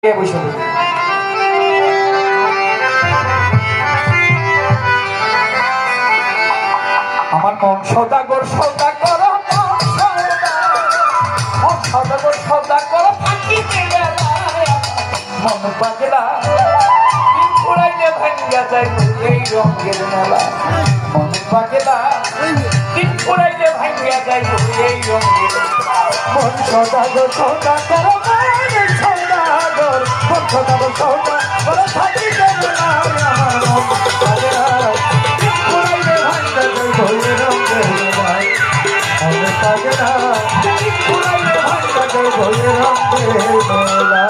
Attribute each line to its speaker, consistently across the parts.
Speaker 1: আমার মন সদাগর সদা করো, সদাগর সদা করো, মন পাগলা পুরাইলে ভাঙ্গা যায় এই রঙের মেলা। মন পাগলা পুরাইলে ভাঙ্গা যায় এই রঙের মন সদাগর সদা করো, সদাগর মন সদাগর সদা করো, থাকি পুরাইলে ভাঙ্গা যায় ভোরের রঙের মেলা। মন পাগলা পুরাইলে ভাঙ্গা যায় ভোরের রঙের মেলা।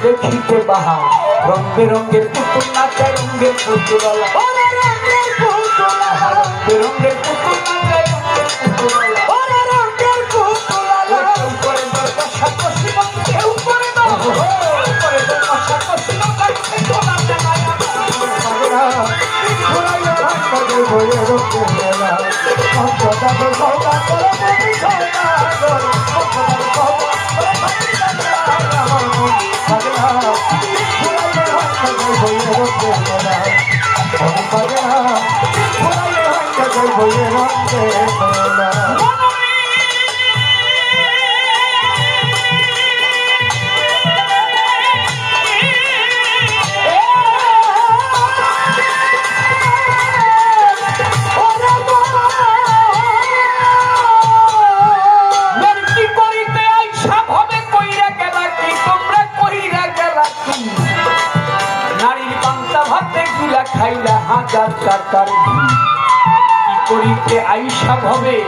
Speaker 1: দেখিতে বাহার রং বেরঙ্গের পুতুল নাচায়, রঙের পুতুল রঙের পুতুল নাচায়, রঙের পুতুল করে দরকার কেউ করে দাও করে দরকার খাইলা হাজার টাকার কি করিতে আইসা ভবে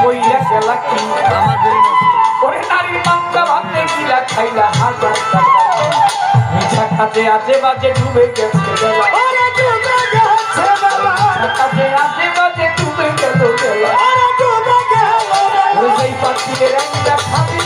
Speaker 1: কইরা গেলা কি ওরে নারীর পান্তা ভাতে গিলা খাইলা হাজার টাকা মিছা খাতে আজে বাজে ডুবে গেছে বেলা। ওরে ডুবে গেছে বেলা, খাতে আজে বাজে ডুবে গেল বেলা। ওরে যেই পাখির একটা খাবি